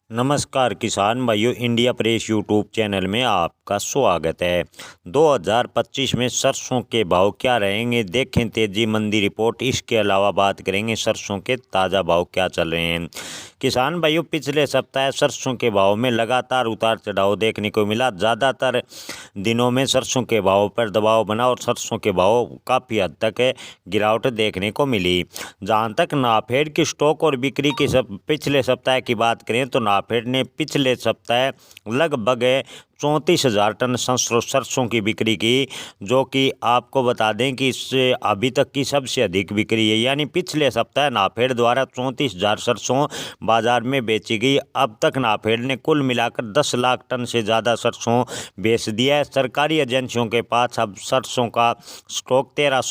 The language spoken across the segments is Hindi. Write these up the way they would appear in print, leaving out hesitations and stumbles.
नमस्कार किसान भाइयों, इंडिया प्रेस यूट्यूब चैनल में आपका स्वागत है। 2025 में सरसों के भाव क्या रहेंगे, देखें तेजी मंदी रिपोर्ट। इसके अलावा बात करेंगे सरसों के ताज़ा भाव क्या चल रहे हैं। किसान भाइयों, पिछले सप्ताह सरसों के भाव में लगातार उतार चढ़ाव देखने को मिला। ज़्यादातर दिनों में सरसों के भाव पर दबाव बना और सरसों के भाव काफ़ी हद तक गिरावट देखने को मिली। जहाँ तक नाफेड की स्टॉक और बिक्री की पिछले सप्ताह की बात करें तो नाफेड ने पिछले सप्ताह लगभग 34,000 टन सरसों की बिक्री की, जो कि आपको बता दें कि इससे अभी तक की सबसे अधिक बिक्री है। यानी पिछले सप्ताह नाफेड द्वारा 34,000 सरसों बाजार में बेची गई। अब तक नाफेड ने कुल मिलाकर 10 लाख टन से ज़्यादा सरसों बेच दिया है। सरकारी एजेंसियों के पास अब सरसों का स्टॉक 13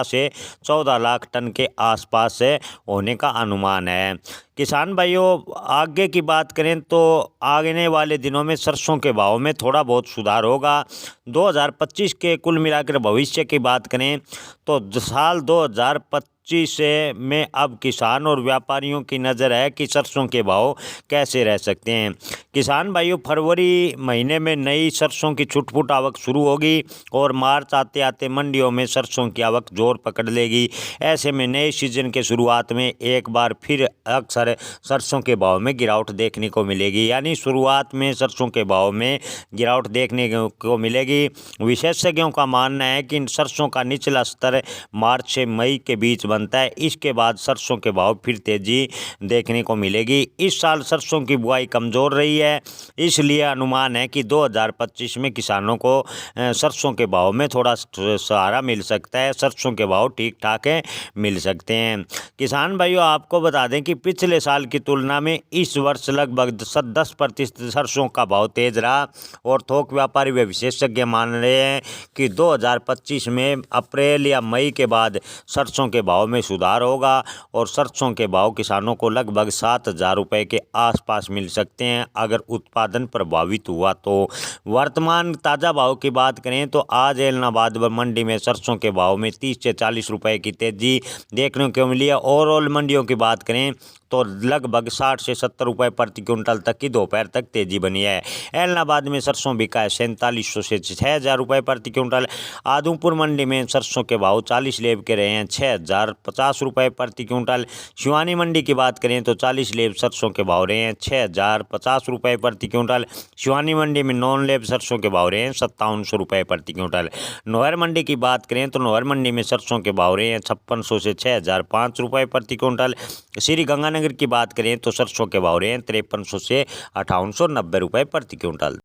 से 14 लाख टन के आसपास होने का अनुमान है। किसान भाइयों, आगे की बात करें तो आने वाले दिनों में सरसों के भाव में थोड़ा बहुत सुधार होगा। 2025 के कुल मिलाकर भविष्य की बात करें तो साल 2025 में अब किसान और व्यापारियों की नज़र है कि सरसों के भाव कैसे रह सकते हैं। किसान भाइयों, फरवरी महीने में नई सरसों की छुटपुट आवक शुरू होगी और मार्च आते आते मंडियों में सरसों की आवक जोर पकड़ लेगी। ऐसे में नए सीजन के शुरुआत में एक बार फिर अक्सर सरसों के भाव में गिरावट देखने को मिलेगी। यानी शुरुआत में सरसों के भाव में गिरावट देखने को मिलेगी। विशेषज्ञों का मानना है कि सरसों का निचला स्तर मार्च से मई के बीच बनता है। इसके बाद सरसों के भाव फिर तेजी देखने को मिलेगी। इस साल सरसों की बुआई कमज़ोर रही है, इसलिए अनुमान है कि 2025 में किसानों को सरसों के भाव में थोड़ा सहारा मिल सकता है। सरसों के भाव ठीक ठाक मिल सकते हैं। किसान भाइयों, आपको बता दें कि पिछले साल की तुलना में इस वर्ष लगभग 10% सरसों का भाव तेज रहा और थोक व्यापारी व विशेषज्ञ मान रहे हैं कि 2025 में अप्रैल या मई के बाद सरसों के भाव में सुधार होगा और सरसों के भाव किसानों को लगभग 7,000 रुपये के आसपास मिल सकते हैं अगर उत्पादन प्रभावित हुआ तो। वर्तमान ताज़ा भाव की बात करें तो आज एलनाबाद मंडी में सरसों के भाव में 30 से 40 रुपये की तेजी देखने को मिली है। ओवरऑल मंडियों की बात करें तो लगभग 60 से 70 रुपये प्रति क्विंटल तक की दोपहर तक तेजी बनी है। एलनाबाद में सरसों बिका है 4700 से 6,000 रुपये प्रति क्विंटल। आदमपुर मंडी में सरसों के भाव 40 लेब के रहे हैं 6,050 रुपये प्रति क्विंटल। शिवानी मंडी की बात करें तो 40 लेब सरसों के भाव रहे हैं 6,050 रुपये प्रति क्विंटल। शिवानी मंडी में नॉन लेब सरसों के भाव रहे हैं 5700 रुपये प्रति क्विंटल। नोहर मंडी की बात करें तो नोहर मंडी में सरसों के भाव रहे हैं 5600 से 6,005 रुपये प्रति क्विंटल। श्री गंगानगर की बात करें तो सरसों के भाव रहे हैं 5300 से 5890 रुपये प्रति क्विंटल।